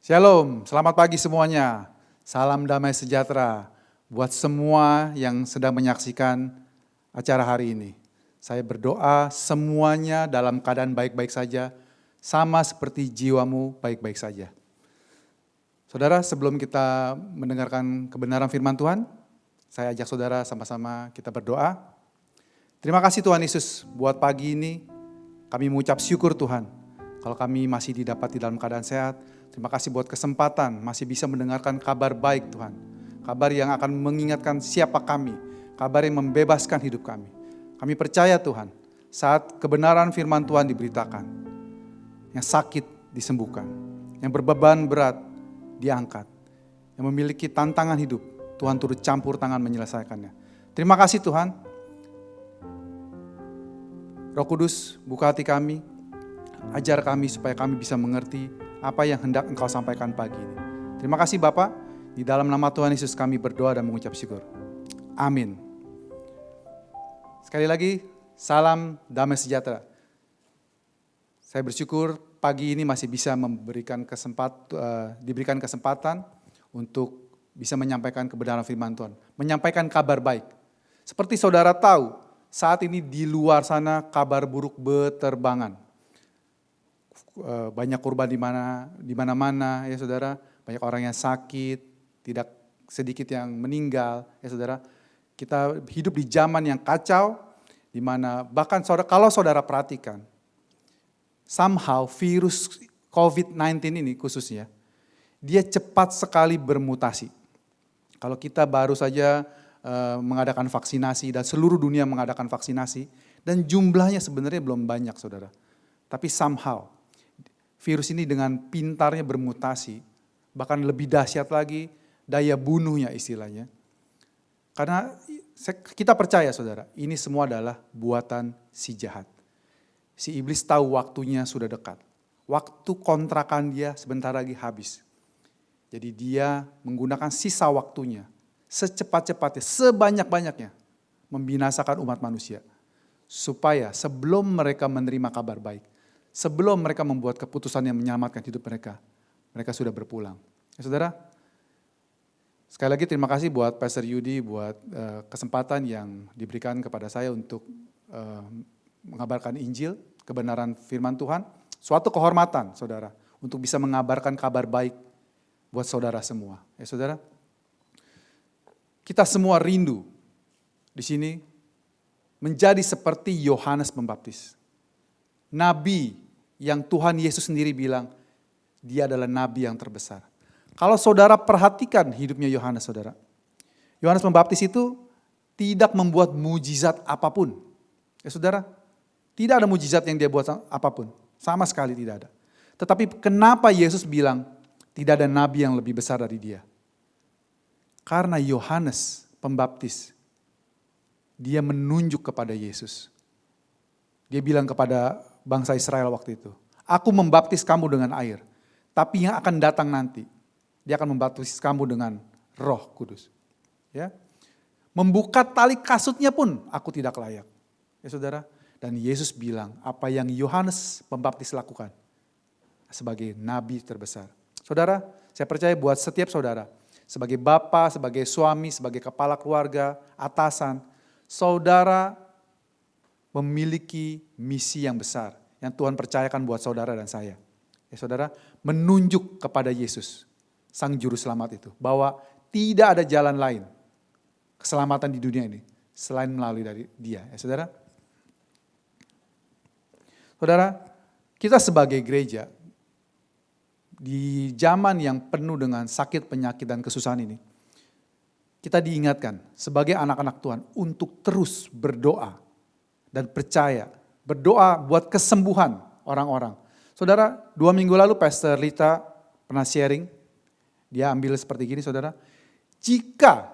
Shalom, selamat pagi semuanya. Salam damai sejahtera buat semua yang sedang menyaksikan acara hari ini. Saya berdoa semuanya dalam keadaan baik-baik saja, sama seperti jiwamu baik-baik saja. Saudara, sebelum kita mendengarkan kebenaran firman Tuhan, saya ajak saudara sama-sama kita berdoa. Terima kasih Tuhan Yesus buat pagi ini, kami mengucap syukur Tuhan. Kalau kami masih didapati dalam keadaan sehat, terima kasih buat kesempatan masih bisa mendengarkan kabar baik Tuhan. Kabar yang akan mengingatkan siapa kami, kabar yang membebaskan hidup kami. Kami percaya Tuhan, saat kebenaran firman Tuhan diberitakan, yang sakit disembuhkan, yang berbeban berat diangkat, yang memiliki tantangan hidup, Tuhan turut campur tangan menyelesaikannya. Terima kasih Tuhan. Roh Kudus, buka hati kami, ajar kami supaya kami bisa mengerti apa yang hendak Engkau sampaikan pagi ini. Terima kasih Bapak, di dalam nama Tuhan Yesus kami berdoa dan mengucap syukur. Amin. Sekali lagi, salam damai sejahtera. Saya bersyukur pagi ini masih bisa diberikan kesempatan untuk bisa menyampaikan kebenaran firman Tuhan. Menyampaikan kabar baik. Seperti saudara tahu, saat ini di luar sana kabar buruk berterbangan. Banyak korban di mana-mana ya saudara, banyak orang yang sakit, tidak sedikit yang meninggal ya saudara. Kita hidup di zaman yang kacau, di mana bahkan kalau saudara perhatikan, somehow virus COVID-19 ini khususnya, dia cepat sekali bermutasi. Kalau kita baru saja mengadakan vaksinasi dan seluruh dunia mengadakan vaksinasi, dan jumlahnya sebenarnya belum banyak saudara. Tapi somehow, virus ini dengan pintarnya bermutasi, bahkan lebih dahsyat lagi daya bunuhnya istilahnya. Karena kita percaya saudara, ini semua adalah buatan si jahat. Si iblis tahu waktunya sudah dekat. Waktu kontrakan dia sebentar lagi habis. Jadi dia menggunakan sisa waktunya, secepat-cepatnya, sebanyak-banyaknya, membinasakan umat manusia. Supaya sebelum mereka menerima kabar baik, sebelum mereka membuat keputusan yang menyelamatkan hidup mereka, mereka sudah berpulang. Ya, saudara, sekali lagi terima kasih buat Pastor Yudi buat kesempatan yang diberikan kepada saya untuk mengabarkan Injil, kebenaran firman Tuhan. Suatu kehormatan saudara, untuk bisa mengabarkan kabar baik buat saudara semua. Ya saudara, kita semua rindu di sini menjadi seperti Yohanes Pembaptis. Nabi yang Tuhan Yesus sendiri bilang, dia adalah nabi yang terbesar. Kalau saudara perhatikan hidupnya Yohanes, saudara. Yohanes Pembaptis itu tidak membuat mujizat apapun. Ya saudara, tidak ada mujizat yang dia buat apapun. Sama sekali tidak ada. Tetapi kenapa Yesus bilang, tidak ada nabi yang lebih besar dari dia? Karena Yohanes Pembaptis, dia menunjuk kepada Yesus. Dia bilang kepada bangsa Israel waktu itu, aku membaptis kamu dengan air, tapi yang akan datang nanti, dia akan membaptis kamu dengan Roh Kudus. Ya, membuka tali kasutnya pun aku tidak layak. Ya saudara, dan Yesus bilang apa yang Yohanes Pembaptis lakukan sebagai nabi terbesar. Saudara, saya percaya buat setiap saudara, sebagai bapak, sebagai suami, sebagai kepala keluarga, atasan, saudara memiliki misi yang besar yang Tuhan percayakan buat saudara dan saya. Ya saudara, menunjuk kepada Yesus, Sang Juru Selamat itu, bahwa tidak ada jalan lain keselamatan di dunia ini selain melalui dari Dia. Ya saudara. Saudara, kita sebagai gereja di zaman yang penuh dengan sakit, penyakit, dan kesusahan ini, kita diingatkan sebagai anak-anak Tuhan untuk terus berdoa dan percaya. Berdoa buat kesembuhan orang-orang. Saudara, 2 minggu lalu Pastor Lita pernah sharing, dia ambil seperti gini saudara. Jika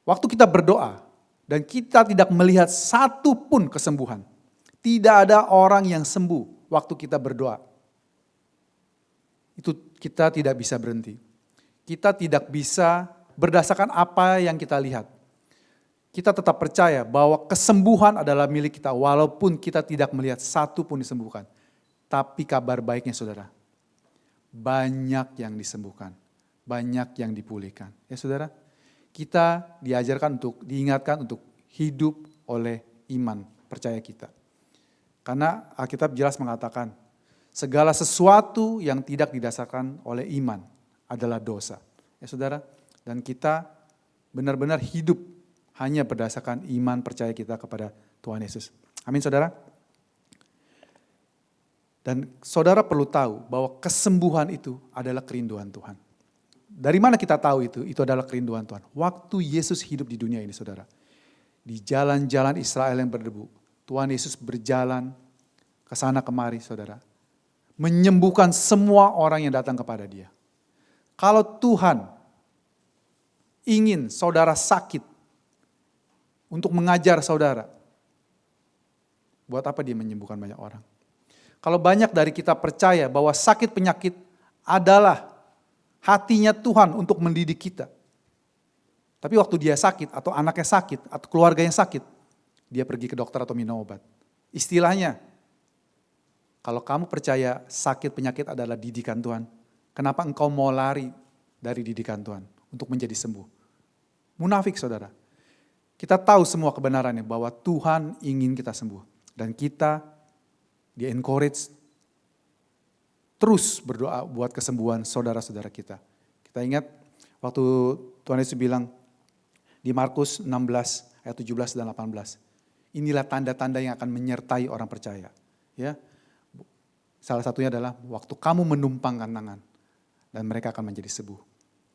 waktu kita berdoa dan kita tidak melihat satu pun kesembuhan, tidak ada orang yang sembuh waktu kita berdoa, itu kita tidak bisa berhenti. Kita tidak bisa berdasarkan apa yang kita lihat. Kita tetap percaya bahwa kesembuhan adalah milik kita walaupun kita tidak melihat satu pun disembuhkan. Tapi kabar baiknya saudara, banyak yang disembuhkan, banyak yang dipulihkan. Ya saudara, kita diingatkan untuk hidup oleh iman, percaya kita. Karena Alkitab jelas mengatakan, segala sesuatu yang tidak didasarkan oleh iman adalah dosa. Ya saudara, dan kita benar-benar hidup hanya berdasarkan iman percaya kita kepada Tuhan Yesus. Amin saudara. Dan saudara perlu tahu bahwa kesembuhan itu adalah kerinduan Tuhan. Dari mana kita tahu itu? Itu adalah kerinduan Tuhan. Waktu Yesus hidup di dunia ini saudara. Di jalan-jalan Israel yang berdebu. Tuhan Yesus berjalan ke sana kemari saudara. Menyembuhkan semua orang yang datang kepada dia. Kalau Tuhan ingin saudara sakit untuk mengajar saudara, buat apa dia menyembuhkan banyak orang? Kalau banyak dari kita percaya bahwa sakit penyakit adalah hatinya Tuhan untuk mendidik kita. Tapi waktu dia sakit atau anaknya sakit atau keluarganya sakit, dia pergi ke dokter atau minum obat. Istilahnya, kalau kamu percaya sakit penyakit adalah didikan Tuhan, kenapa engkau mau lari dari didikan Tuhan untuk menjadi sembuh? Munafik saudara. Kita tahu semua kebenarannya bahwa Tuhan ingin kita sembuh. Dan kita di-encourage terus berdoa buat kesembuhan saudara-saudara kita. Kita ingat waktu Tuhan Yesus bilang di Markus 16 ayat 17 dan 18. Inilah tanda-tanda yang akan menyertai orang percaya. Ya, salah satunya adalah waktu kamu menumpangkan tangan dan mereka akan menjadi sembuh.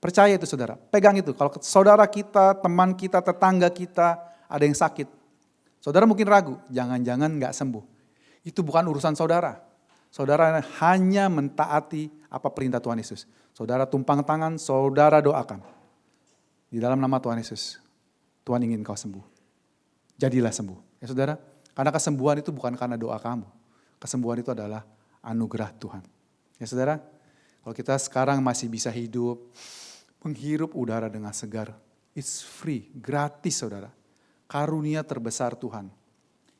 Percaya itu saudara, pegang itu. Kalau saudara kita, teman kita, tetangga kita ada yang sakit, saudara mungkin ragu, jangan-jangan gak sembuh. Itu bukan urusan saudara. Saudara hanya mentaati apa perintah Tuhan Yesus. Saudara tumpang tangan, saudara doakan. Di dalam nama Tuhan Yesus, Tuhan ingin kau sembuh. Jadilah sembuh. Ya saudara, karena kesembuhan itu bukan karena doa kamu. Kesembuhan itu adalah anugerah Tuhan. Ya saudara, kalau kita sekarang masih bisa hidup, menghirup udara dengan segar, it's free, gratis saudara. Karunia terbesar Tuhan.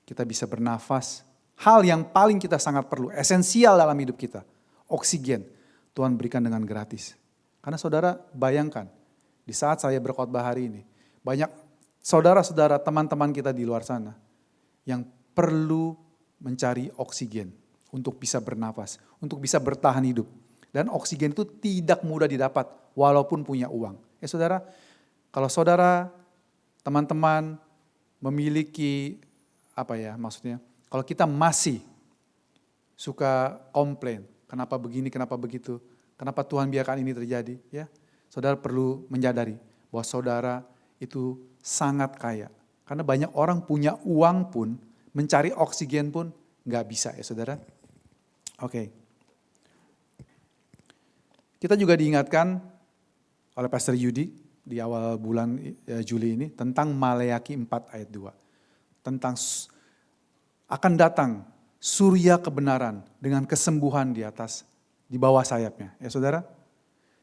Kita bisa bernafas. Hal yang paling kita sangat perlu, esensial dalam hidup kita. Oksigen, Tuhan berikan dengan gratis. Karena saudara bayangkan, di saat saya berkhotbah hari ini, banyak saudara-saudara, teman-teman kita di luar sana, yang perlu mencari oksigen untuk bisa bernafas, untuk bisa bertahan hidup. Dan oksigen itu tidak mudah didapat, walaupun punya uang. Ya saudara, kalau saudara, teman-teman memiliki, kalau kita masih suka komplain, kenapa begini, kenapa begitu, kenapa Tuhan biarkan ini terjadi, ya, saudara perlu menyadari bahwa saudara itu sangat kaya. Karena banyak orang punya uang pun, mencari oksigen pun nggak bisa ya saudara. Oke. Kita juga diingatkan oleh Pastor Yudi di awal bulan Juli ini tentang Maleakhi 4 ayat 2. Tentang akan datang surya kebenaran dengan kesembuhan di bawah sayapnya. Ya saudara,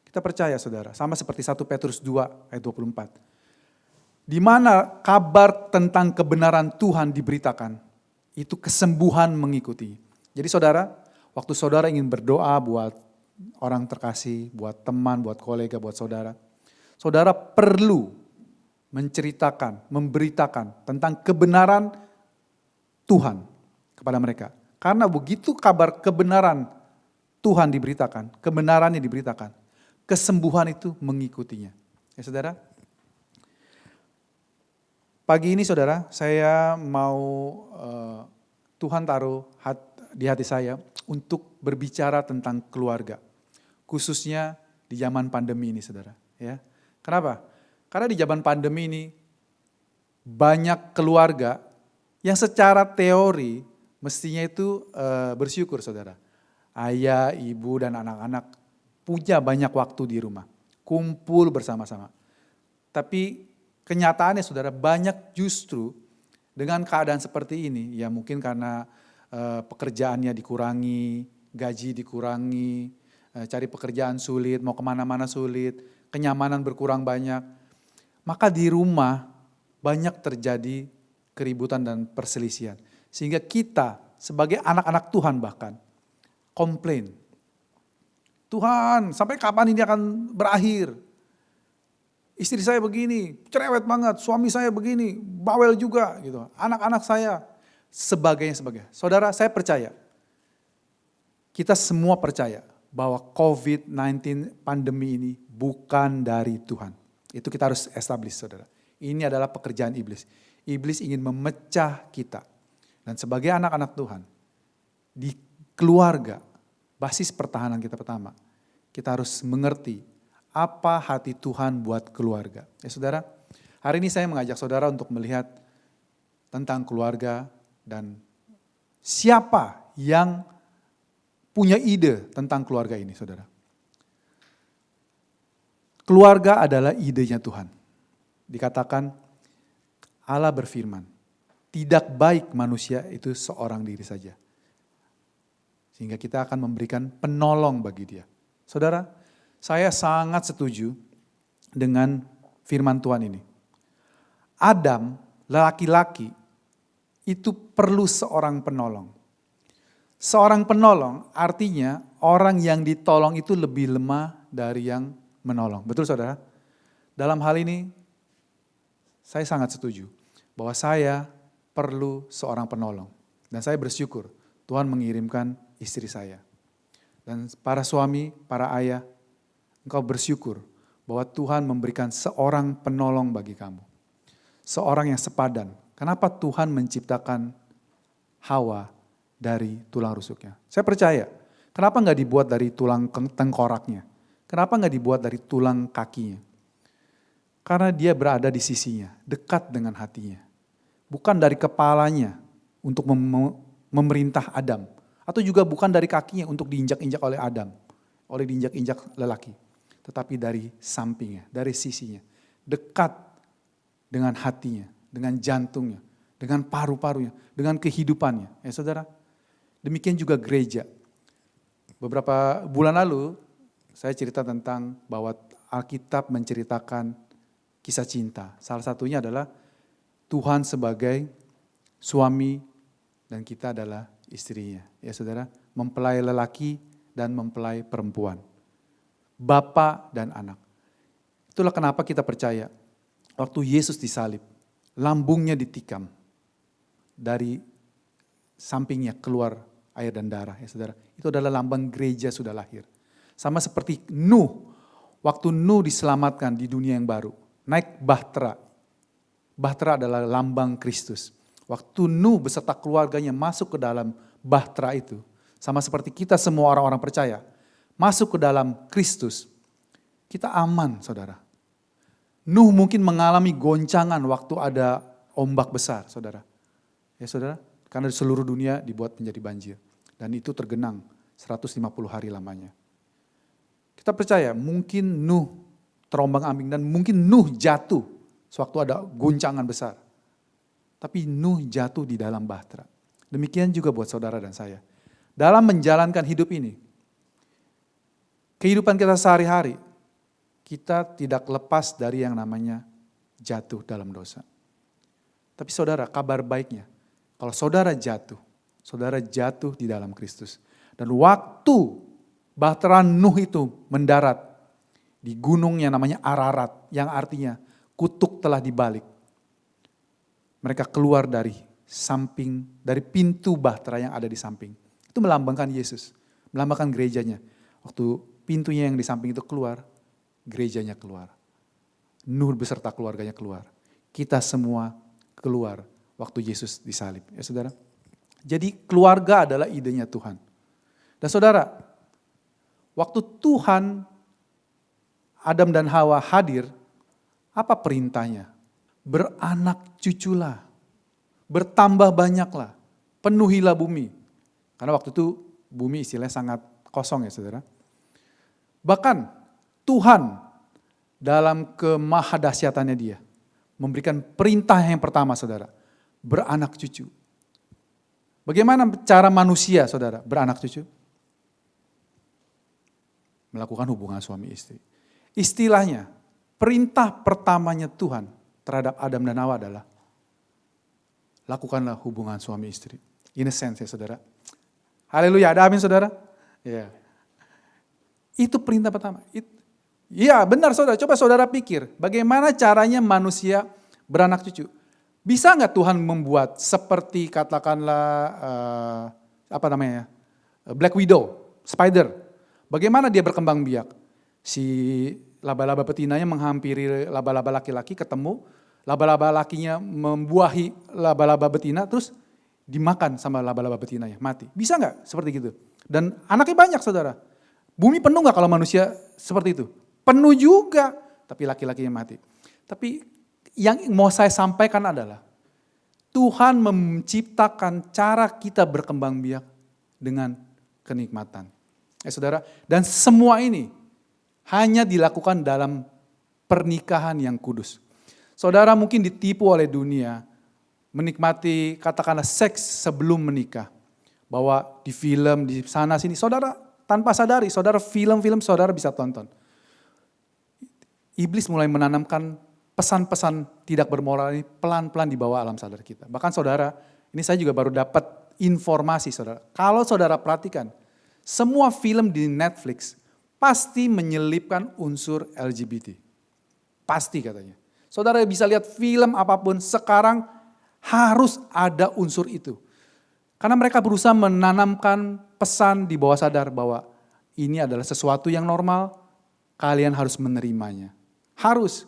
kita percaya saudara, sama seperti 1 Petrus 2 ayat 24. Di mana kabar tentang kebenaran Tuhan diberitakan, itu kesembuhan mengikuti. Jadi saudara, waktu saudara ingin berdoa buat orang terkasih, buat teman, buat kolega, buat saudara, saudara perlu menceritakan, memberitakan tentang kebenaran Tuhan kepada mereka. Karena begitu kabar kebenaran Tuhan diberitakan, kebenarannya diberitakan, kesembuhan itu mengikutinya. Ya saudara, pagi ini saudara, saya mau Tuhan taruh di hati saya untuk berbicara tentang keluarga. Khususnya di zaman pandemi ini saudara. Ya. Kenapa? Karena di zaman pandemi ini banyak keluarga yang secara teori mestinya itu bersyukur saudara. Ayah, ibu dan anak-anak punya banyak waktu di rumah. Kumpul bersama-sama. Tapi kenyataannya saudara banyak justru dengan keadaan seperti ini. Ya mungkin karena pekerjaannya dikurangi, gaji dikurangi, cari pekerjaan sulit, mau kemana-mana sulit, kenyamanan berkurang banyak. Maka di rumah banyak terjadi keributan dan perselisihan. Sehingga kita sebagai anak-anak Tuhan bahkan komplain. Tuhan, sampai kapan ini akan berakhir? Istri saya begini, cerewet banget, suami saya begini, bawel juga gitu. Anak-anak saya, sebagainya. Saudara, saya percaya. Kita semua percaya bahwa COVID-19 pandemi ini bukan dari Tuhan. Itu kita harus establish, saudara. Ini adalah pekerjaan iblis. Iblis ingin memecah kita. Dan sebagai anak-anak Tuhan, di keluarga, basis pertahanan kita pertama, kita harus mengerti apa hati Tuhan buat keluarga. Ya saudara, hari ini saya mengajak saudara untuk melihat tentang keluarga dan siapa yang punya ide tentang keluarga ini, saudara. Keluarga adalah idenya Tuhan. Dikatakan Allah berfirman, tidak baik manusia itu seorang diri saja. Sehingga kita akan memberikan penolong bagi dia. Saudara, saya sangat setuju dengan firman Tuhan ini. Adam, laki-laki, itu perlu seorang penolong. Seorang penolong artinya orang yang ditolong itu lebih lemah dari yang menolong. Betul saudara? Dalam hal ini saya sangat setuju bahwa saya perlu seorang penolong. Dan saya bersyukur Tuhan mengirimkan istri saya. Dan para suami, para ayah, engkau bersyukur bahwa Tuhan memberikan seorang penolong bagi kamu. Seorang yang sepadan. Kenapa Tuhan menciptakan Hawa dari tulang rusuknya? Saya percaya. Kenapa nggak dibuat dari tulang tengkoraknya? Kenapa nggak dibuat dari tulang kakinya? Karena dia berada di sisinya, dekat dengan hatinya. Bukan dari kepalanya untuk memerintah Adam. Atau juga bukan dari kakinya untuk diinjak-injak oleh Adam. Oleh diinjak-injak lelaki. Tetapi dari sampingnya, dari sisinya. Dekat dengan hatinya, dengan jantungnya, dengan paru-parunya, dengan kehidupannya. Ya saudara, demikian juga gereja. Beberapa bulan lalu saya cerita tentang bahwa Alkitab menceritakan kisah cinta. Salah satunya adalah Tuhan sebagai suami dan kita adalah istrinya. Ya saudara, mempelai lelaki dan mempelai perempuan. Bapa dan anak. Itulah kenapa kita percaya waktu Yesus disalib, lambungnya ditikam, dari sampingnya keluar air dan darah, ya saudara. Itu adalah lambang gereja sudah lahir. Sama seperti Nuh, waktu Nuh diselamatkan di dunia yang baru, naik bahtera. Bahtera adalah lambang Kristus. Waktu Nuh beserta keluarganya masuk ke dalam bahtera itu, sama seperti kita semua orang-orang percaya, masuk ke dalam Kristus, kita aman, saudara. Nuh mungkin mengalami goncangan waktu ada ombak besar, saudara. Ya saudara, karena di seluruh dunia dibuat menjadi banjir. Dan itu tergenang 150 hari lamanya. Kita percaya mungkin Nuh terombang-ambing dan mungkin Nuh jatuh sewaktu ada guncangan besar. Tapi Nuh jatuh di dalam bahtera. Demikian juga buat saudara dan saya. Dalam menjalankan hidup ini, kehidupan kita sehari-hari, kita tidak lepas dari yang namanya jatuh dalam dosa. Tapi saudara, kabar baiknya, kalau saudara jatuh di dalam Kristus. Dan waktu bahtera Nuh itu mendarat di gunung yang namanya Ararat, yang artinya kutuk telah dibalik. Mereka keluar dari samping, dari pintu bahtera yang ada di samping. Itu melambangkan Yesus, melambangkan gerejanya. Waktu pintunya yang di samping itu keluar, gerejanya keluar. Nuh beserta keluarganya keluar. Kita semua keluar waktu Yesus disalib. Ya saudara. Jadi keluarga adalah idenya Tuhan. Dan saudara, waktu Tuhan, Adam dan Hawa hadir, apa perintahnya? Beranak cuculah, bertambah banyaklah, penuhilah bumi. Karena waktu itu bumi istilahnya sangat kosong ya saudara. Bahkan Tuhan dalam kemahadahsyatannya dia memberikan perintah yang pertama saudara, beranak cucu. Bagaimana cara manusia saudara beranak cucu? Melakukan hubungan suami istri. Istilahnya, perintah pertamanya Tuhan terhadap Adam dan Hawa adalah lakukanlah hubungan suami istri. In a sense ya saudara. Haleluya, ada amin saudara? Ya. Itu perintah pertama. Iya benar saudara, coba saudara pikir. Bagaimana caranya manusia beranak cucu? Bisa nggak Tuhan membuat seperti katakanlah Black Widow, spider. Bagaimana dia berkembang biak? Si laba-laba betinanya menghampiri laba-laba laki-laki, ketemu. Laba-laba lakinya membuahi laba-laba betina, terus dimakan sama laba-laba betinanya, mati. Bisa nggak seperti gitu? Dan anaknya banyak saudara. Bumi penuh nggak kalau manusia seperti itu? Penuh juga, tapi laki-lakinya mati. Tapi yang mau saya sampaikan adalah, Tuhan menciptakan cara kita berkembang biak dengan kenikmatan. Saudara, dan semua ini hanya dilakukan dalam pernikahan yang kudus. Saudara mungkin ditipu oleh dunia, menikmati katakanlah seks sebelum menikah. Bahwa di film, di sana sini, saudara tanpa sadari, saudara film-film saudara bisa tonton. Iblis mulai menanamkan pesan-pesan tidak bermoral ini pelan-pelan di bawah alam sadar kita. Bahkan saudara, ini saya juga baru dapat informasi saudara. Kalau saudara perhatikan, semua film di Netflix pasti menyelipkan unsur LGBT. Pasti katanya. Saudara bisa lihat film apapun sekarang harus ada unsur itu. Karena mereka berusaha menanamkan pesan di bawah sadar bahwa ini adalah sesuatu yang normal, kalian harus menerimanya. Harus.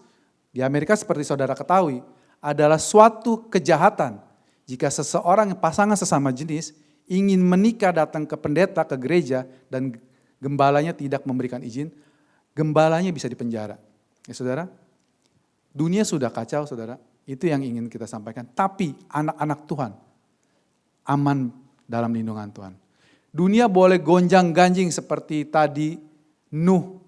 Di Amerika seperti saudara ketahui, adalah suatu kejahatan jika seseorang pasangan sesama jenis ingin menikah datang ke pendeta, ke gereja, dan gembalanya tidak memberikan izin, gembalanya bisa dipenjara. Ya saudara, dunia sudah kacau saudara, itu yang ingin kita sampaikan. Tapi anak-anak Tuhan aman dalam lindungan Tuhan. Dunia boleh gonjang-ganjing seperti tadi Nuh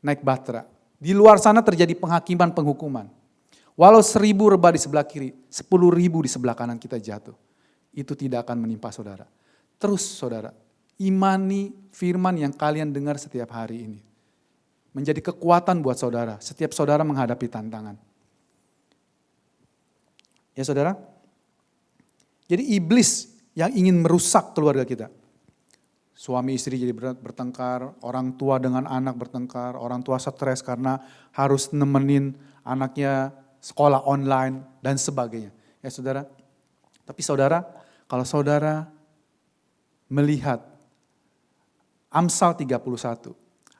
naik bahtera. Di luar sana terjadi penghakiman, penghukuman. Walau 1000 rebah di sebelah kiri, 10.000 di sebelah kanan kita jatuh. Itu tidak akan menimpa saudara. Terus saudara, imani firman yang kalian dengar setiap hari ini. Menjadi kekuatan buat saudara, setiap saudara menghadapi tantangan. Ya saudara, jadi iblis yang ingin merusak keluarga kita. Suami istri jadi bertengkar, orang tua dengan anak bertengkar, orang tua stres karena harus nemenin anaknya sekolah online dan sebagainya. Ya saudara, tapi saudara, kalau saudara melihat Amsal 31,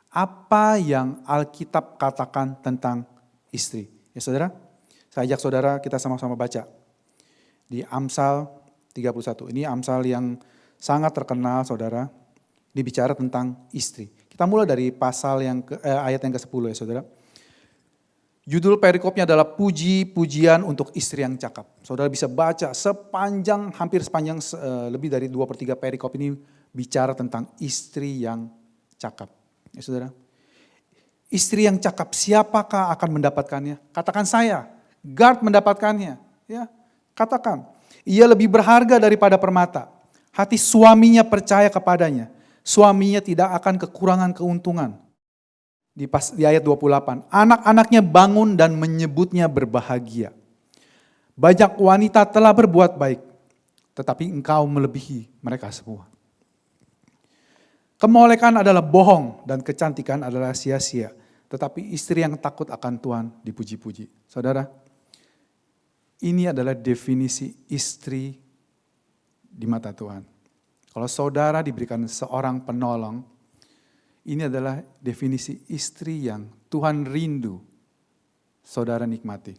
apa yang Alkitab katakan tentang istri? Ya saudara, saya ajak saudara kita sama-sama baca. Di Amsal 31, ini Amsal yang sangat terkenal saudara. Ini bicara tentang istri. Kita mulai dari pasal ayat yang ke-10 ya saudara. Judul perikopnya adalah puji-pujian untuk istri yang cakap. Saudara bisa baca hampir sepanjang lebih dari 2/3 perikop ini bicara tentang istri yang cakap. Ya saudara. Istri yang cakap, siapakah akan mendapatkannya? Katakan saya, guard mendapatkannya. Ya, katakan, ia lebih berharga daripada permata. Hati suaminya percaya kepadanya. Suaminya tidak akan kekurangan keuntungan. Di ayat 28, anak-anaknya bangun dan menyebutnya berbahagia. Banyak wanita telah berbuat baik, tetapi engkau melebihi mereka semua. Kemolekan adalah bohong dan kecantikan adalah sia-sia. Tetapi istri yang takut akan Tuhan dipuji-puji. Saudara, ini adalah definisi istri di mata Tuhan. Kalau saudara diberikan seorang penolong, ini adalah definisi istri yang Tuhan rindu saudara nikmati.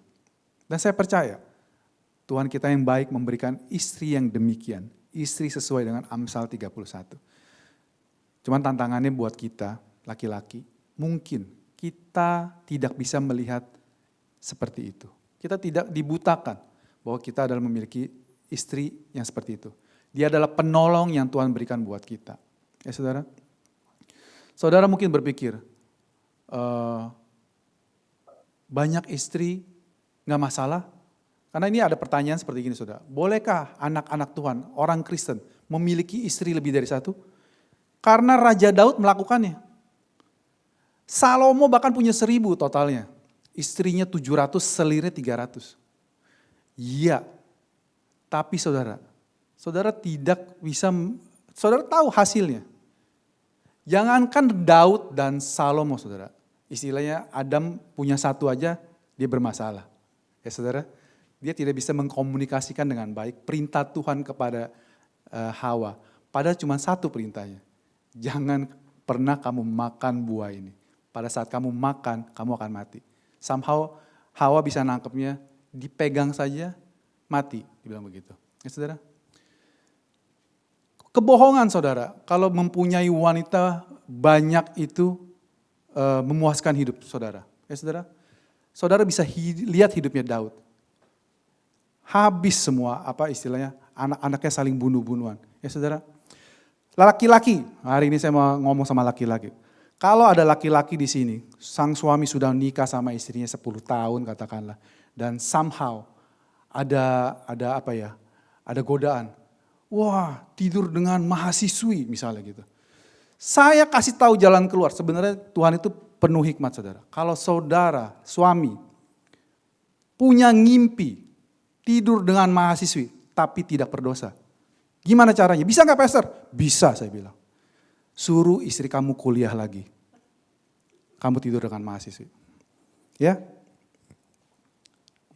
Dan saya percaya Tuhan kita yang baik memberikan istri yang demikian. Istri sesuai dengan Amsal 31. Cuman tantangannya buat kita, laki-laki, mungkin kita tidak bisa melihat seperti itu. Kita tidak dibutakan bahwa kita adalah memiliki istri yang seperti itu. Dia adalah penolong yang Tuhan berikan buat kita. Ya saudara. Saudara mungkin berpikir, banyak istri gak masalah? Karena ini ada pertanyaan seperti gini saudara. Bolehkah anak-anak Tuhan, orang Kristen memiliki istri lebih dari satu? Karena Raja Daud melakukannya. Salomo bahkan punya 1000 totalnya. Istrinya 700, selirnya 300. Iya, tapi saudara tidak bisa, saudara tahu hasilnya. Jangankan Daud dan Salomo, saudara. Istilahnya Adam punya satu aja, dia bermasalah. Ya saudara, dia tidak bisa mengkomunikasikan dengan baik perintah Tuhan kepada Hawa. Padahal cuma satu perintahnya. Jangan pernah kamu makan buah ini. Pada saat kamu makan, kamu akan mati. Somehow Hawa bisa nangkepnya, dipegang saja, mati. Dibilang begitu. Ya saudara. Kebohongan saudara, kalau mempunyai wanita banyak itu memuaskan hidup saudara. Ya saudara, saudara bisa lihat hidupnya Daud. Habis semua apa istilahnya, anak-anaknya saling bunuh-bunuhan. Ya saudara, laki-laki, hari ini saya mau ngomong sama laki-laki. Kalau ada laki-laki di sini, sang suami sudah nikah sama istrinya 10 tahun katakanlah. Dan somehow ada apa ya, ada godaan. Wah, tidur dengan mahasiswi misalnya gitu. Saya kasih tahu jalan keluar. Sebenarnya Tuhan itu penuh hikmat saudara. Kalau saudara, suami, punya ngimpi, tidur dengan mahasiswi, tapi tidak berdosa. Gimana caranya? Bisa gak pastor? Bisa saya bilang. Suruh istri kamu kuliah lagi. Kamu tidur dengan mahasiswi. Ya?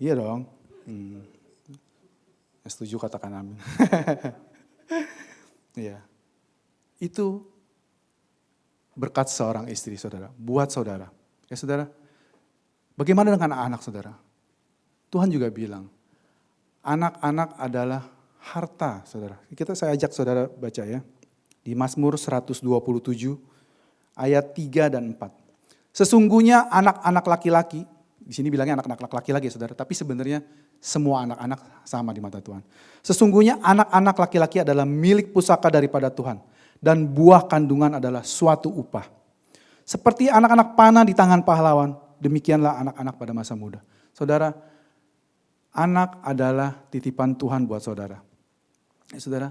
Iya dong. Setuju katakan amin. Iya. Itu berkat seorang istri saudara, buat saudara. Ya saudara, bagaimana dengan anak-anak saudara? Tuhan juga bilang, anak-anak adalah harta saudara. Saya ajak saudara baca ya. Di Mazmur 127 ayat 3 dan 4. Sesungguhnya anak-anak laki-laki, di sini bilangnya anak-anak laki-laki saudara, tapi sebenarnya semua anak-anak sama di mata Tuhan. Sesungguhnya anak-anak laki-laki adalah milik pusaka daripada Tuhan. Dan buah kandungan adalah suatu upah. Seperti anak-anak panah di tangan pahlawan, demikianlah anak-anak pada masa muda. Saudara, anak adalah titipan Tuhan buat saudara. Ya, saudara,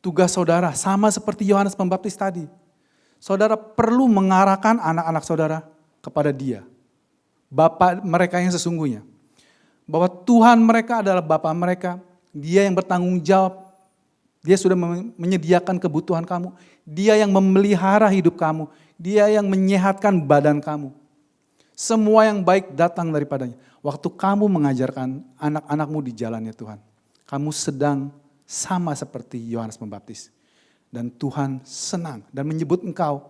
tugas saudara sama seperti Yohanes Pembaptis tadi. Saudara perlu mengarahkan anak-anak saudara kepada Dia. Bapa mereka yang sesungguhnya. Bahwa Tuhan mereka adalah Bapa mereka. Dia yang bertanggung jawab. Dia sudah menyediakan kebutuhan kamu. Dia yang memelihara hidup kamu. Dia yang menyehatkan badan kamu. Semua yang baik datang daripadanya. Waktu kamu mengajarkan anak-anakmu di jalannya Tuhan. Kamu sedang sama seperti Yohanes Pembaptis. Dan Tuhan senang dan menyebut engkau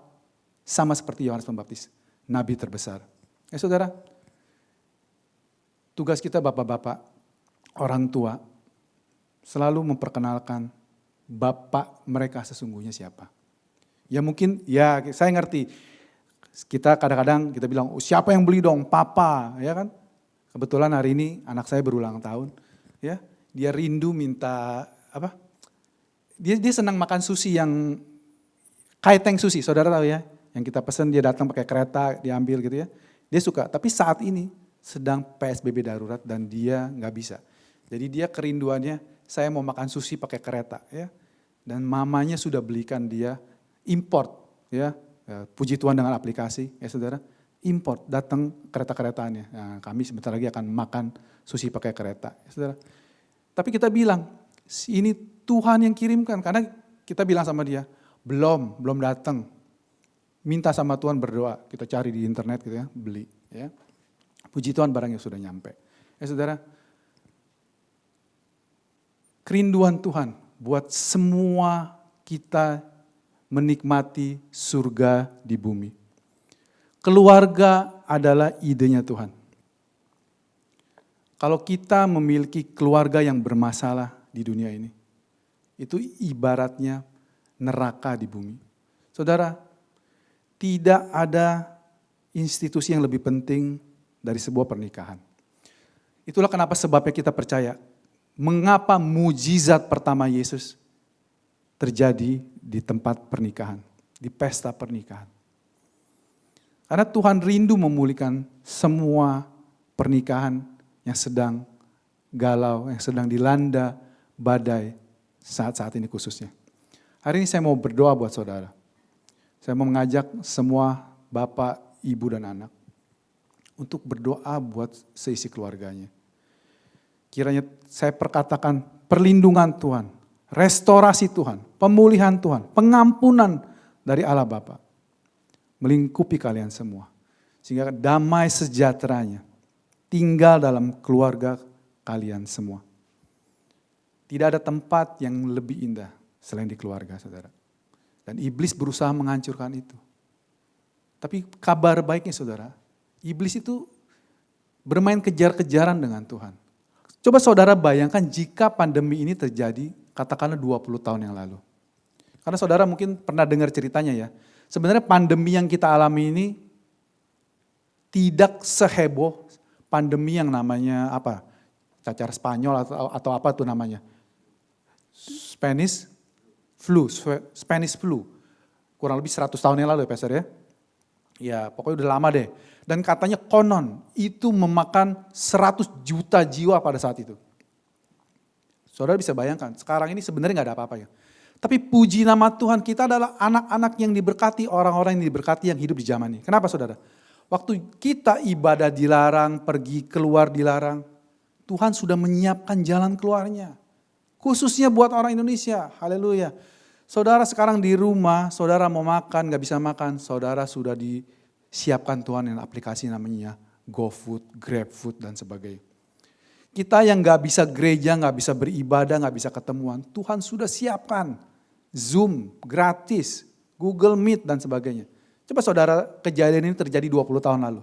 sama seperti Yohanes Pembaptis. Nabi terbesar. Ya saudara, tugas kita bapak-bapak, orang tua, selalu memperkenalkan bapak mereka sesungguhnya siapa. Ya mungkin, ya saya ngerti, kita kadang-kadang kita bilang, siapa yang beli dong, papa, ya kan. Kebetulan hari ini anak saya berulang tahun, ya dia rindu minta, apa, dia senang makan sushi yang, kaiteng sushi, saudara tahu ya, yang kita pesan dia datang pakai kereta, diambil gitu ya. Dia suka, tapi saat ini sedang PSBB darurat dan dia nggak bisa. Jadi dia kerinduannya, saya mau makan sushi pakai kereta ya. Dan mamanya sudah belikan dia import ya. Puji Tuhan dengan aplikasi ya saudara. Import, datang kereta-keretanya. Nah, kami sebentar lagi akan makan sushi pakai kereta ya saudara. Tapi kita bilang, ini Tuhan yang kirimkan. Karena kita bilang sama dia, belum datang. Minta sama Tuhan berdoa, kita cari di internet gitu ya, beli ya. Puji Tuhan barangnya sudah nyampe. Ya saudara, kerinduan Tuhan buat semua kita menikmati surga di bumi. Keluarga adalah idenya Tuhan. Kalau kita memiliki keluarga yang bermasalah di dunia ini, itu ibaratnya neraka di bumi. Saudara, tidak ada institusi yang lebih penting dari sebuah pernikahan. Itulah kenapa sebabnya kita percaya, mengapa mujizat pertama Yesus terjadi di tempat pernikahan, di pesta pernikahan. Karena Tuhan rindu memulihkan semua pernikahan yang sedang galau, yang sedang dilanda badai saat-saat ini khususnya. Hari ini saya mau berdoa buat saudara. Saya mau mengajak semua bapak, ibu, dan anak untuk berdoa buat seisi keluarganya. Kiranya saya perkatakan perlindungan Tuhan, restorasi Tuhan, pemulihan Tuhan, pengampunan dari Allah Bapa. melingkupi kalian semua. Sehingga damai sejahteranya tinggal dalam keluarga kalian semua. Tidak ada tempat yang lebih indah selain di keluarga, saudara. Dan iblis berusaha menghancurkan itu. Tapi kabar baiknya saudara, iblis itu bermain kejar-kejaran dengan Tuhan. Coba saudara bayangkan jika pandemi ini terjadi katakanlah 20 tahun yang lalu. Karena saudara mungkin pernah dengar ceritanya ya. Sebenarnya pandemi yang kita alami ini tidak seheboh pandemi yang namanya apa? Cacar Spanyol atau apa tuh namanya? Spanish flu. Kurang lebih 100 tahun yang lalu ya Pastor ya. Ya pokoknya udah lama deh. Dan katanya konon itu memakan 100 juta jiwa pada saat itu. Saudara bisa bayangkan, sekarang ini sebenarnya gak ada apa-apa ya. Tapi puji nama Tuhan, kita adalah anak-anak yang diberkati, orang-orang yang diberkati yang hidup di zaman ini. Kenapa saudara? Waktu kita ibadah dilarang, pergi keluar dilarang, Tuhan sudah menyiapkan jalan keluarnya. Khususnya buat orang Indonesia, haleluya. Saudara sekarang di rumah, saudara mau makan, gak bisa makan, saudara sudah disiapkan Tuhan dengan aplikasi namanya GoFood, GrabFood dan sebagainya. Kita yang gak bisa gereja, gak bisa beribadah, gak bisa ketemuan, Tuhan sudah siapkan Zoom, gratis, Google Meet dan sebagainya. Coba saudara kejadian ini terjadi 20 tahun lalu.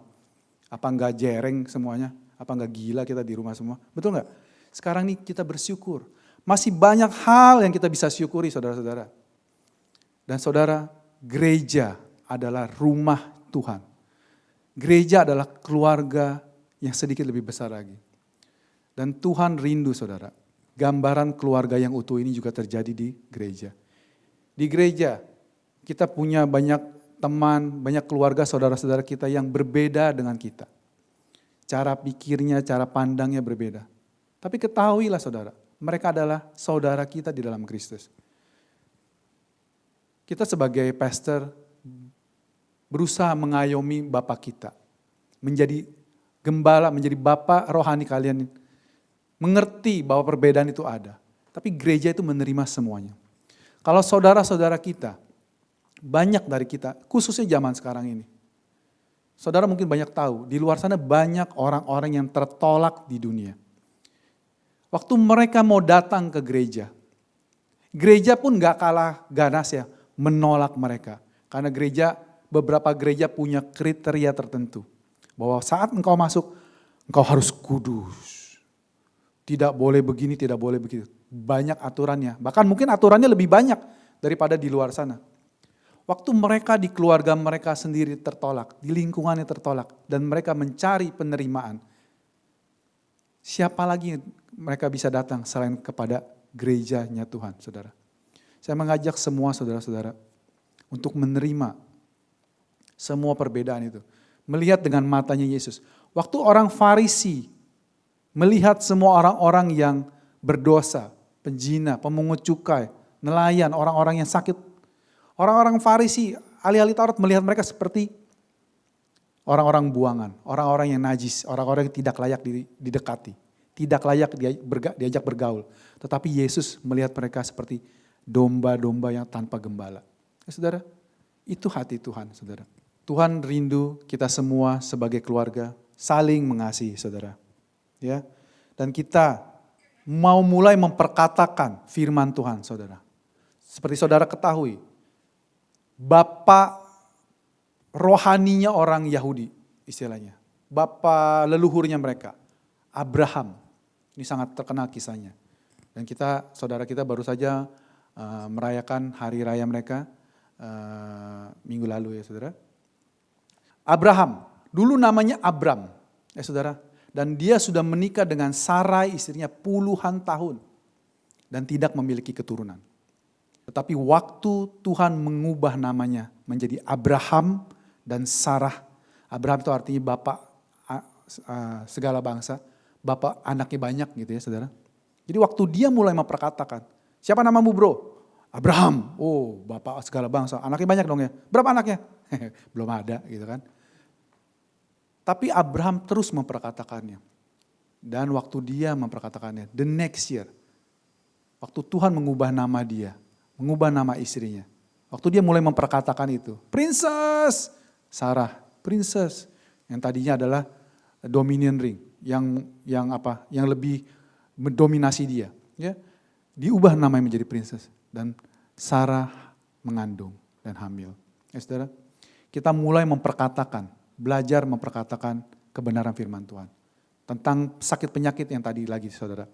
Apa gak jereng semuanya? Apa gak gila kita di rumah semua? Betul gak? Sekarang nih kita bersyukur. Masih banyak hal yang kita bisa syukuri saudara-saudara. Dan saudara, gereja adalah rumah Tuhan. Gereja adalah keluarga yang sedikit lebih besar lagi. Dan Tuhan rindu saudara. Gambaran keluarga yang utuh ini juga terjadi di gereja. Di gereja kita punya banyak teman, banyak keluarga saudara-saudara kita yang berbeda dengan kita. Cara pikirnya, cara pandangnya berbeda. Tapi ketahuilah saudara, mereka adalah saudara kita di dalam Kristus. Kita sebagai pastor berusaha mengayomi Bapak kita. Menjadi gembala, menjadi Bapak rohani kalian. Mengerti bahwa perbedaan itu ada. Tapi gereja itu menerima semuanya. Kalau saudara-saudara kita, banyak dari kita, khususnya zaman sekarang ini. Saudara mungkin banyak tahu, di luar sana banyak orang-orang yang tertolak di dunia. Waktu mereka mau datang ke gereja pun gak kalah ganas ya, menolak mereka. Karena beberapa gereja punya kriteria tertentu. Bahwa saat engkau masuk, engkau harus kudus. Tidak boleh begini, tidak boleh begitu. Banyak aturannya, bahkan mungkin aturannya lebih banyak daripada di luar sana. Waktu mereka di keluarga mereka sendiri tertolak, di lingkungannya tertolak, dan mereka mencari penerimaan. Siapa lagi mereka bisa datang selain kepada gerejanya Tuhan, saudara. Saya mengajak semua saudara-saudara untuk menerima semua perbedaan itu. Melihat dengan matanya Yesus. Waktu orang Farisi melihat semua orang-orang yang berdosa, penjina, pemungut cukai, nelayan, orang-orang yang sakit. Orang-orang Farisi, ahli-ahli Taurat melihat mereka seperti orang-orang buangan, orang-orang yang najis, orang-orang yang tidak layak didekati, tidak layak diajak bergaul. Tetapi Yesus melihat mereka seperti domba-domba yang tanpa gembala. Ya, saudara, itu hati Tuhan, saudara. Tuhan rindu kita semua sebagai keluarga saling mengasihi, saudara. Ya, dan kita mau mulai memperkatakan firman Tuhan, saudara. Seperti saudara ketahui, bapak rohaninya orang Yahudi, istilahnya. Bapak leluhurnya mereka, Abraham. Ini sangat terkenal kisahnya. Dan saudara kita baru saja merayakan hari raya mereka minggu lalu ya saudara. Abraham, dulu namanya Abram, ya saudara. Dan dia sudah menikah dengan Sarai istrinya puluhan tahun. Dan tidak memiliki keturunan. Tetapi waktu Tuhan mengubah namanya menjadi Abraham dan Sarah. Abraham itu artinya bapak segala bangsa. Bapak anaknya banyak gitu ya saudara. Jadi waktu dia mulai memperkatakan, siapa namamu bro? Abraham. Oh bapak segala bangsa, anaknya banyak dong ya. Berapa anaknya? Belum ada gitu kan. Tapi Abraham terus memperkatakannya. Dan waktu dia memperkatakannya, the next year, waktu Tuhan mengubah nama dia, mengubah nama istrinya. Waktu dia mulai memperkatakan itu, princess, Sarah, princess, yang tadinya adalah dominion ring, yang lebih mendominasi dia, ya. Diubah namanya menjadi princess dan Sarah mengandung dan hamil. Ya, Saudara, kita mulai belajar memperkatakan kebenaran firman Tuhan tentang sakit penyakit yang tadi lagi, Saudara.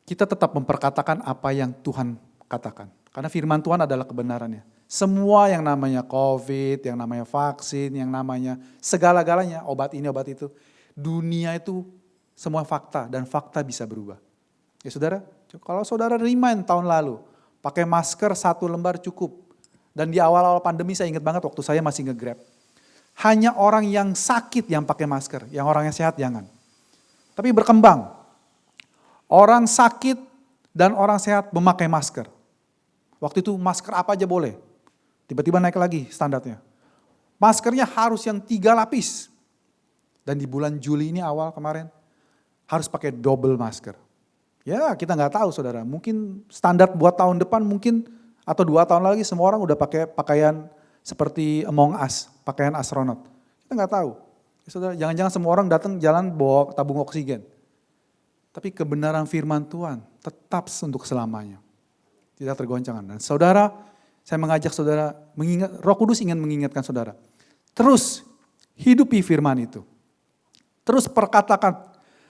Kita tetap memperkatakan apa yang Tuhan katakan, karena firman Tuhan adalah kebenarannya. Semua yang namanya COVID, yang namanya vaksin, yang namanya segala-galanya, obat ini, obat itu, dunia itu semua fakta dan fakta bisa berubah. Ya Saudara, kalau Saudara remind tahun lalu, pakai masker 1 lembar cukup. Dan di awal-awal pandemi saya ingat banget waktu saya masih nge-Grab. Hanya orang yang sakit yang pakai masker, yang orang yang sehat jangan. Tapi berkembang. Orang sakit dan orang sehat memakai masker. Waktu itu masker apa aja boleh. Tiba-tiba naik lagi standarnya. Maskernya harus yang 3 lapis. Dan di bulan Juli ini awal kemarin, harus pakai double masker. Ya kita nggak tahu Saudara, mungkin standar buat tahun depan mungkin atau 2 tahun lagi semua orang udah pakai pakaian seperti Among Us, pakaian astronot. Kita nggak tahu. Ya, Saudara, jangan-jangan semua orang datang jalan bawa tabung oksigen. Tapi kebenaran firman Tuhan tetap untuk selamanya. Tidak tergoncangkan. Dan Saudara, saya mengajak Saudara, Roh Kudus ingin mengingatkan Saudara. Terus hidupi firman itu. Terus perkatakan.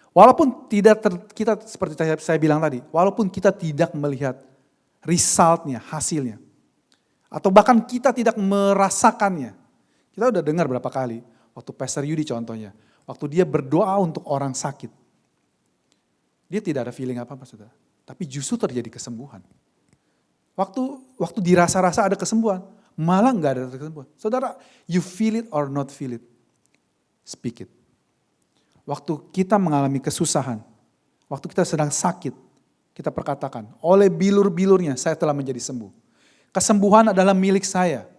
Walaupun kita seperti saya bilang tadi, walaupun kita tidak melihat resultnya, hasilnya. Atau bahkan kita tidak merasakannya. Kita udah dengar berapa kali, waktu Pastor Yudi contohnya, waktu dia berdoa untuk orang sakit. Dia tidak ada feeling apa-apa Saudara, tapi justru terjadi kesembuhan. Waktu dirasa-rasa ada kesembuhan, malah nggak ada kesembuhan. Saudara, you feel it or not feel it, speak it. Waktu kita mengalami kesusahan, waktu kita sedang sakit, kita perkatakan, oleh bilur-bilurnya saya telah menjadi sembuh. Kesembuhan adalah milik saya.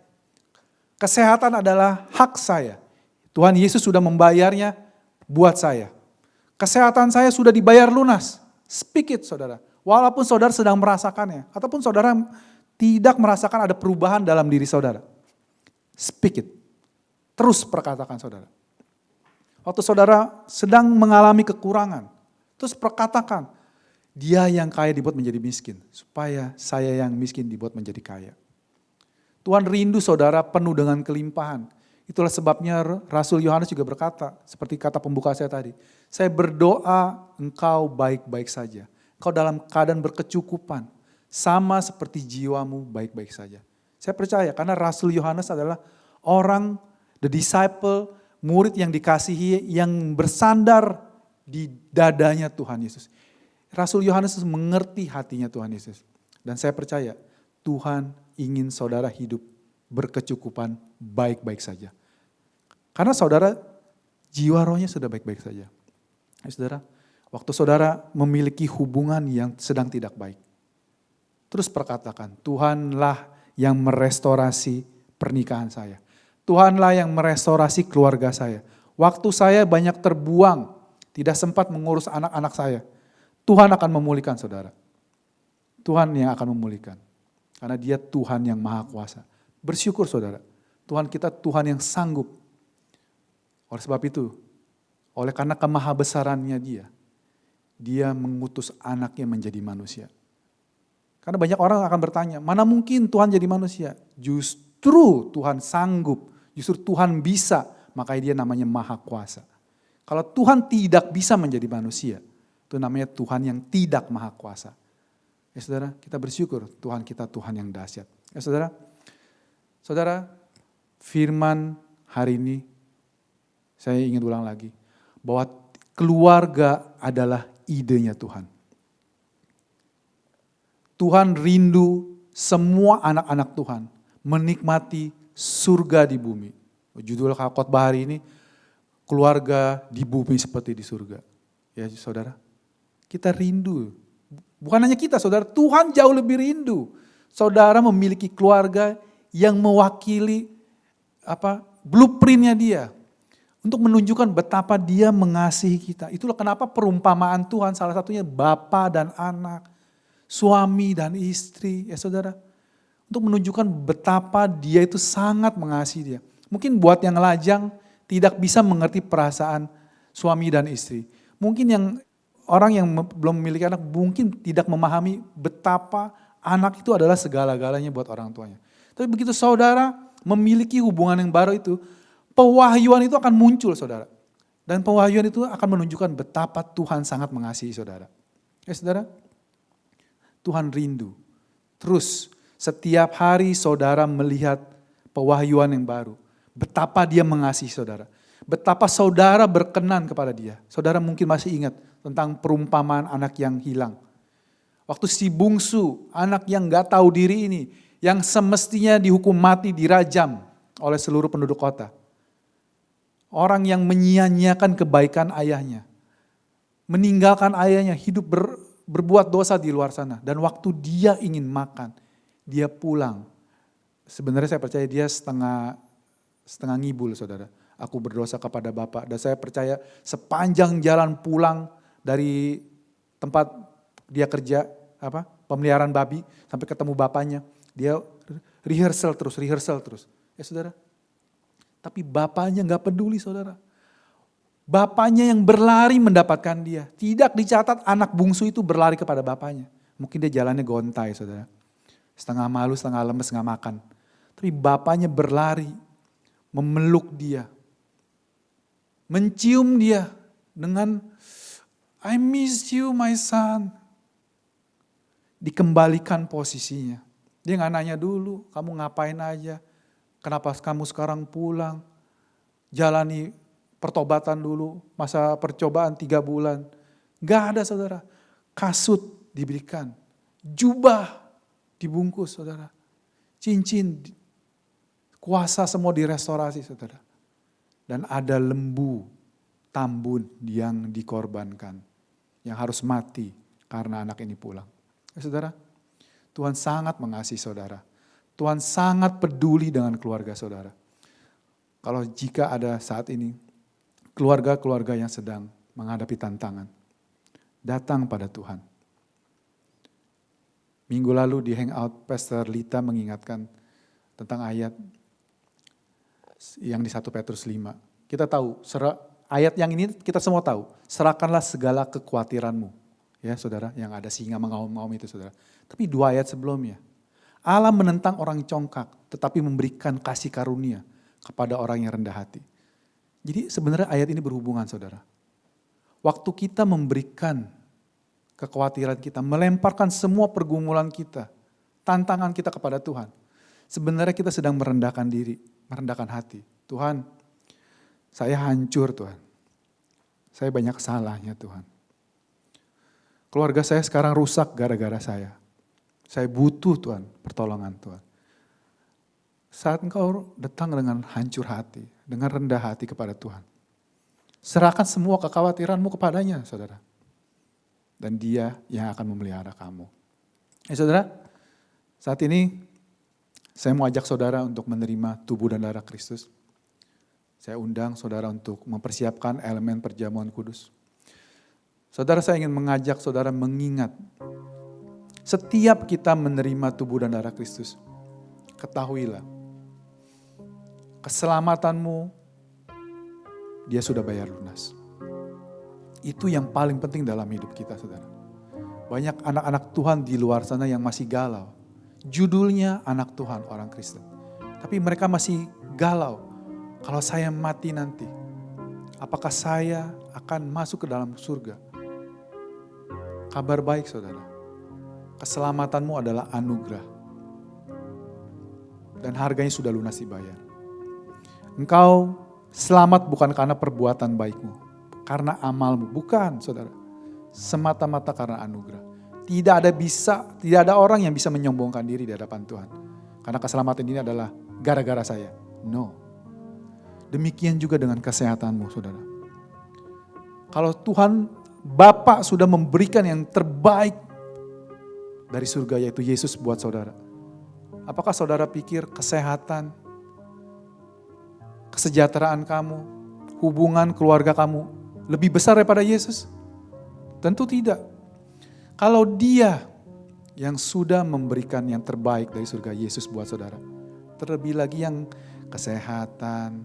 Kesehatan adalah hak saya. Tuhan Yesus sudah membayarnya buat saya. Kesehatan saya sudah dibayar lunas. Speak it Saudara. Walaupun Saudara sedang merasakannya, ataupun Saudara tidak merasakan ada perubahan dalam diri Saudara. Speak it. Terus perkatakan Saudara. Waktu Saudara sedang mengalami kekurangan, terus perkatakan, dia yang kaya dibuat menjadi miskin, supaya saya yang miskin dibuat menjadi kaya. Tuhan rindu Saudara penuh dengan kelimpahan. Itulah sebabnya Rasul Yohanes juga berkata, seperti kata pembuka saya tadi, saya berdoa engkau baik-baik saja. Engkau dalam keadaan berkecukupan, sama seperti jiwamu baik-baik saja. Saya percaya karena Rasul Yohanes adalah orang, the disciple, murid yang dikasihi, yang bersandar di dadanya Tuhan Yesus. Rasul Yohanes mengerti hatinya Tuhan Yesus. Dan saya percaya Tuhan ingin Saudara hidup berkecukupan baik-baik saja. Karena Saudara jiwa rohnya sudah baik-baik saja. Ya, Saudara, waktu Saudara memiliki hubungan yang sedang tidak baik, terus perkatakan, Tuhanlah yang merestorasi pernikahan saya. Tuhanlah yang merestorasi keluarga saya. Waktu saya banyak terbuang, tidak sempat mengurus anak-anak saya. Tuhan akan memulihkan Saudara. Tuhan yang akan memulihkan. Karena dia Tuhan yang maha kuasa. Bersyukur Saudara, Tuhan kita Tuhan yang sanggup. Oleh sebab itu, oleh karena kemahabesarannya dia mengutus anaknya menjadi manusia. Karena banyak orang akan bertanya, mana mungkin Tuhan jadi manusia? Justru Tuhan sanggup. Justru Tuhan bisa, makanya dia namanya maha kuasa. Kalau Tuhan tidak bisa menjadi manusia, itu namanya Tuhan yang tidak maha kuasa. Ya Saudara, kita bersyukur Tuhan kita Tuhan yang dahsyat. Ya Saudara, firman hari ini, saya ingin ulang lagi, bahwa keluarga adalah idenya Tuhan. Tuhan rindu semua anak-anak Tuhan menikmati surga di bumi. Judul khotbah hari ini, keluarga di bumi seperti di surga. Ya Saudara, kita rindu. Bukan hanya kita Saudara, Tuhan jauh lebih rindu. Saudara memiliki keluarga yang mewakili blueprintnya dia. Untuk menunjukkan betapa dia mengasihi kita. Itulah kenapa perumpamaan Tuhan salah satunya bapa dan anak, suami dan istri. Ya Saudara, untuk menunjukkan betapa dia itu sangat mengasihi dia. Mungkin buat yang lajang tidak bisa mengerti perasaan suami dan istri. Mungkin yang orang yang belum memiliki anak mungkin tidak memahami betapa anak itu adalah segala-galanya buat orang tuanya. Tapi begitu saudara memiliki hubungan yang baru itu, pewahyuan itu akan muncul saudara. Dan pewahyuan itu akan menunjukkan betapa Tuhan sangat mengasihi saudara. Saudara, Tuhan rindu. Terus setiap hari saudara melihat pewahyuan yang baru. Betapa dia mengasihi saudara. Betapa saudara berkenan kepada dia. Saudara mungkin masih ingat tentang perumpamaan anak yang hilang. Waktu si bungsu, anak yang gak tahu diri ini, yang semestinya dihukum mati, dirajam oleh seluruh penduduk kota. Orang yang menyia-nyiakan kebaikan ayahnya. Meninggalkan ayahnya, hidup berbuat dosa di luar sana. Dan waktu dia ingin makan, dia pulang. Sebenarnya saya percaya dia setengah ngibul saudara. Aku berdosa kepada Bapak. Dan saya percaya sepanjang jalan pulang dari tempat dia kerja, pemeliharaan babi, sampai ketemu bapaknya. Dia rehearsal terus. Ya saudara. Tapi bapaknya gak peduli saudara. Bapaknya yang berlari mendapatkan dia. Tidak dicatat anak bungsu itu berlari kepada bapaknya. Mungkin dia jalannya gontai saudara. Setengah malu, setengah lemes, gak makan. Tapi bapaknya berlari, memeluk dia. Mencium dia dengan I miss you my son. Dikembalikan posisinya. Dia gak nanya dulu, kamu ngapain aja. Kenapa kamu sekarang pulang? Jalani pertobatan dulu, masa percobaan 3 bulan. Gak ada saudara. Kasut diberikan. Jubah dibungkus saudara. Cincin, kuasa semua direstorasi saudara. Dan ada lembu, tambun yang dikorbankan. Yang harus mati karena anak ini pulang. Saudara, Tuhan sangat mengasihi saudara. Tuhan sangat peduli dengan keluarga saudara. Kalau jika ada saat ini, keluarga-keluarga yang sedang menghadapi tantangan, datang pada Tuhan. Minggu lalu di Hangout, Pastor Lita mengingatkan tentang ayat yang di 1 Petrus 5. Kita tahu, ayat yang ini kita semua tahu, serahkanlah segala kekhawatiranmu. Ya saudara, yang ada singa mengaum-ngaum itu saudara. Tapi 2 ayat sebelumnya, Allah menentang orang congkak, tetapi memberikan kasih karunia kepada orang yang rendah hati. Jadi sebenarnya ayat ini berhubungan saudara. Waktu kita memberikan kekhawatiran kita, melemparkan semua pergumulan kita, tantangan kita kepada Tuhan. Sebenarnya kita sedang merendahkan diri, merendahkan hati. Tuhan, saya hancur Tuhan. Saya banyak salahnya Tuhan. Keluarga saya sekarang rusak gara-gara saya. Saya butuh Tuhan, pertolongan Tuhan. Saat engkau datang dengan hancur hati, dengan rendah hati kepada Tuhan. Serahkan semua kekhawatiranmu kepadanya, saudara. Dan dia yang akan memelihara kamu. Saudara, saat ini saya mau ajak saudara untuk menerima tubuh dan darah Kristus. Saya undang saudara untuk mempersiapkan elemen perjamuan kudus. Saudara, saya ingin mengajak saudara mengingat setiap kita menerima tubuh dan darah Kristus, ketahuilah, keselamatanmu, dia sudah bayar lunas. Itu yang paling penting dalam hidup kita, saudara. Banyak anak-anak Tuhan di luar sana yang masih galau. Judulnya anak Tuhan, orang Kristen. Tapi mereka masih galau. Kalau saya mati nanti, apakah saya akan masuk ke dalam surga? Kabar baik, saudara. Keselamatanmu adalah anugerah. Dan harganya sudah lunas dibayar. Engkau selamat bukan karena perbuatan baikmu. Karena amalmu. Bukan saudara. Semata-mata karena anugerah. Tidak ada orang yang bisa menyombongkan diri di hadapan Tuhan. Karena keselamatan ini adalah gara-gara saya. No. Demikian juga dengan kesehatanmu saudara. Kalau Tuhan Bapa sudah memberikan yang terbaik dari surga, yaitu Yesus buat saudara. Apakah saudara pikir kesehatan, kesejahteraan kamu, hubungan keluarga kamu lebih besar daripada Yesus? Tentu tidak. Kalau dia yang sudah memberikan yang terbaik dari surga Yesus buat saudara. Terlebih lagi yang kesehatan,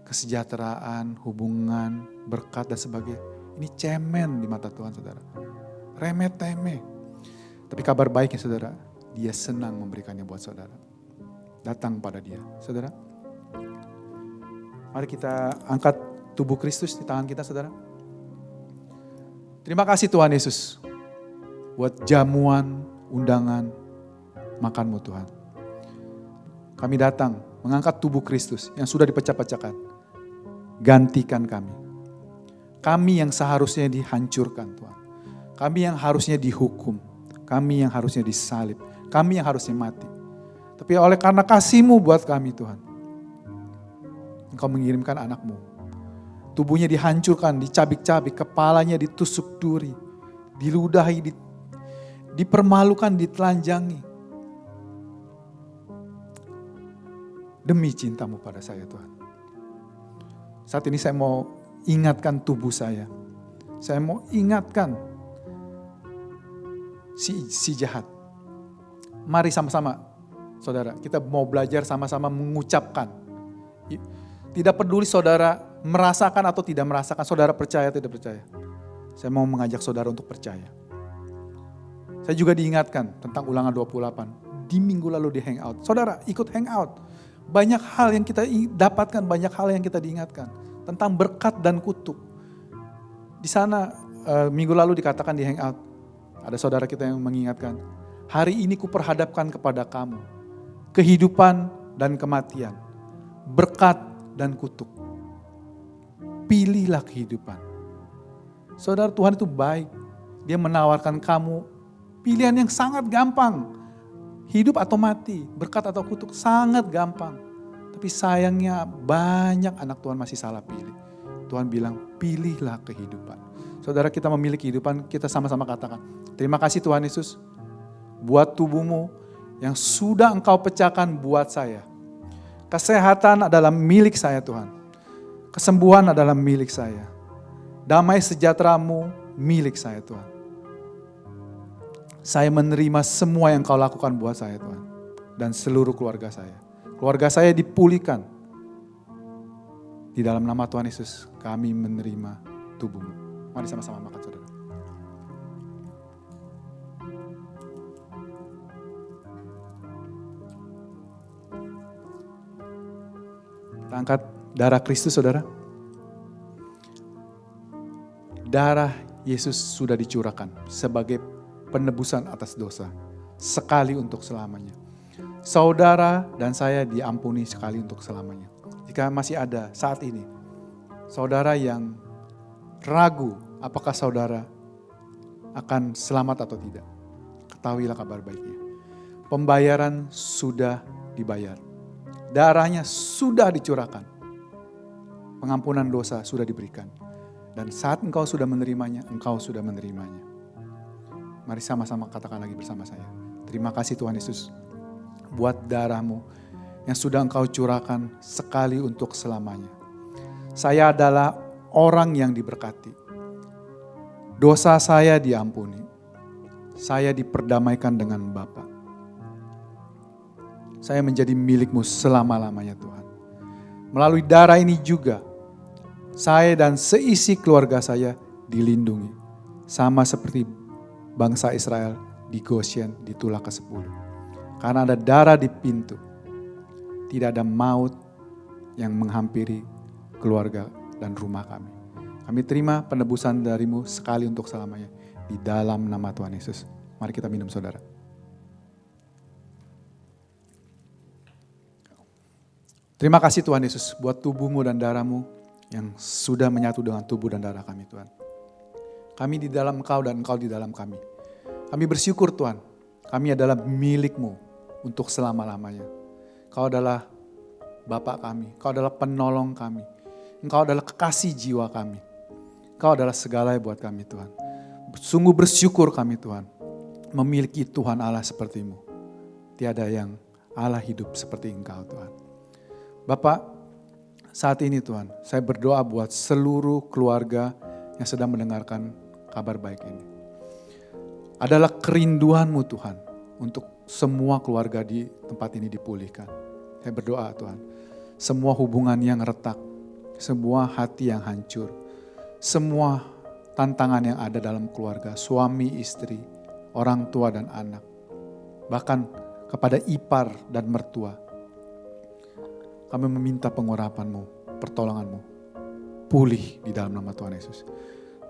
kesejahteraan, hubungan, berkat dan sebagainya. Ini cemen di mata Tuhan saudara. Remeh-temeh. Tapi kabar baiknya saudara, Dia senang memberikannya buat saudara. Datang pada Dia. Saudara, mari kita angkat tubuh Kristus di tangan kita saudara. Terima kasih Tuhan Yesus buat jamuan, undangan, makanmu Tuhan. Kami datang mengangkat tubuh Kristus yang sudah dipecah-pecahkan. Gantikan kami. Kami yang seharusnya dihancurkan Tuhan. Kami yang harusnya dihukum. Kami yang harusnya disalib. Kami yang harusnya mati. Tapi oleh karena kasih-Mu buat kami Tuhan, Engkau mengirimkan anak-Mu. Tubuhnya dihancurkan, dicabik-cabik, kepalanya ditusuk duri, diludahi, dipermalukan, ditelanjangi. Demi cinta-Mu pada saya Tuhan. Saat ini saya mau ingatkan tubuh saya. Saya mau ingatkan si jahat. Mari sama-sama saudara, kita mau belajar sama-sama mengucapkan. Tidak peduli saudara merasakan atau tidak merasakan, saudara percaya atau tidak percaya. Saya mau mengajak saudara untuk percaya. Saya juga diingatkan tentang ulangan 28. Di minggu lalu di hangout. Saudara ikut hangout. Banyak hal yang kita dapatkan, banyak hal yang kita diingatkan. Tentang berkat dan kutuk. Di sana minggu lalu dikatakan di hangout. Ada saudara kita yang mengingatkan. Hari ini kuperhadapkan kepada kamu. Kehidupan dan kematian. Berkat dan kutuk. Pilihlah kehidupan. Saudara, Tuhan itu baik. Dia menawarkan kamu pilihan yang sangat gampang. Hidup atau mati, berkat atau kutuk, sangat gampang. Tapi sayangnya banyak anak Tuhan masih salah pilih. Tuhan bilang, pilihlah kehidupan. Saudara, kita memilih kehidupan, kita sama-sama katakan, terima kasih Tuhan Yesus, buat tubuhmu yang sudah Engkau pecahkan buat saya. Kesehatan adalah milik saya Tuhan. Kesembuhan adalah milik saya. Damai sejahtera-Mu milik saya Tuhan. Saya menerima semua yang Kau lakukan buat saya Tuhan. Dan seluruh keluarga saya. Keluarga saya dipulihkan. Di dalam nama Tuhan Yesus kami menerima tubuh-Mu. Mari sama-sama makan saudara. Kita angkat darah Kristus saudara. Darah Yesus sudah dicurahkan sebagai penebusan atas dosa. Sekali untuk selamanya. Saudara dan saya diampuni sekali untuk selamanya. Jika masih ada saat ini, saudara yang ragu apakah saudara akan selamat atau tidak, ketahuilah kabar baiknya. Pembayaran sudah dibayar. Darahnya sudah dicurahkan. Pengampunan dosa sudah diberikan. Dan saat engkau sudah menerimanya, engkau sudah menerimanya. Mari sama-sama katakan lagi bersama saya. Terima kasih Tuhan Yesus buat darah-Mu yang sudah Engkau curahkan sekali untuk selamanya. Saya adalah orang yang diberkati. Dosa saya diampuni. Saya diperdamaikan dengan Bapa. Saya menjadi milik-Mu selama-lamanya Tuhan. Melalui darah ini juga, saya dan seisi keluarga saya dilindungi. Sama seperti bangsa Israel di Goshen di tulah ke-10. Karena ada darah di pintu. Tidak ada maut yang menghampiri keluarga dan rumah kami. Kami terima penebusan dari-Mu sekali untuk selamanya. Di dalam nama Tuhan Yesus. Mari kita minum saudara. Terima kasih Tuhan Yesus buat tubuh-Mu dan darah-Mu yang sudah menyatu dengan tubuh dan darah kami Tuhan. Kami di dalam Engkau dan Engkau di dalam kami. Kami bersyukur Tuhan, kami adalah milik-Mu untuk selama-lamanya. Engkau adalah Bapa kami, Engkau adalah penolong kami. Engkau adalah kekasih jiwa kami. Engkau adalah segala buat kami Tuhan. Sungguh bersyukur kami Tuhan, memiliki Tuhan Allah seperti-Mu. Tiada yang Allah hidup seperti Engkau Tuhan. Bapak, saat ini Tuhan, saya berdoa buat seluruh keluarga yang sedang mendengarkan kabar baik ini. adalah kerinduan-Mu Tuhan untuk semua keluarga di tempat ini dipulihkan. Saya berdoa Tuhan, semua hubungan yang retak, semua hati yang hancur, semua tantangan yang ada dalam keluarga, suami, istri, orang tua dan anak, bahkan kepada ipar dan mertua. Kami meminta pengurapan-Mu, pertolongan-Mu, pulih di dalam nama Tuhan Yesus.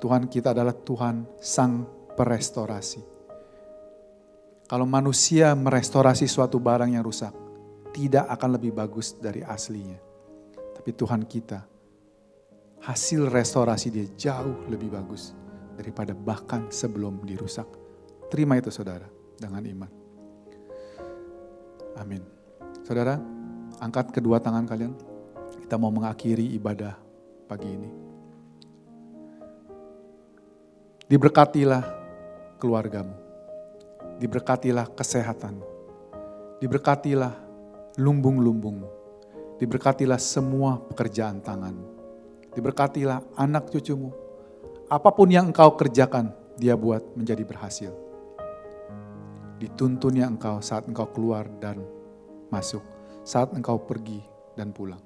Tuhan, kita adalah Tuhan sang perestorasi. Kalau manusia merestorasi suatu barang yang rusak, tidak akan lebih bagus dari aslinya. Tapi Tuhan kita, hasil restorasi dia jauh lebih bagus daripada bahkan sebelum dirusak. Terima itu saudara dengan iman. Amin. Saudara, angkat kedua tangan kalian. Kita mau mengakhiri ibadah pagi ini. Diberkatilah keluargamu. Diberkatilah kesehatanmu. Diberkatilah lumbung-lumbungmu. Diberkatilah semua pekerjaan tanganmu. Diberkatilah anak cucumu. Apapun yang engkau kerjakan, dia buat menjadi berhasil. Dituntunnya engkau saat engkau keluar dan masuk. Saat engkau pergi dan pulang.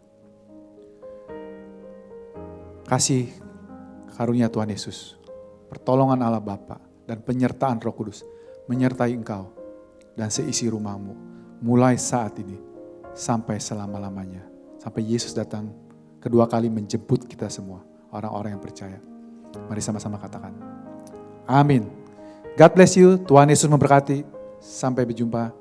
Kasih karunia Tuhan Yesus, pertolongan Allah Bapa dan penyertaan Roh Kudus menyertai engkau dan seisi rumahmu mulai saat ini sampai selama-lamanya. Sampai Yesus datang kedua kali menjemput kita semua, orang-orang yang percaya. Mari sama-sama katakan, amin. God bless you, Tuhan Yesus memberkati. Sampai berjumpa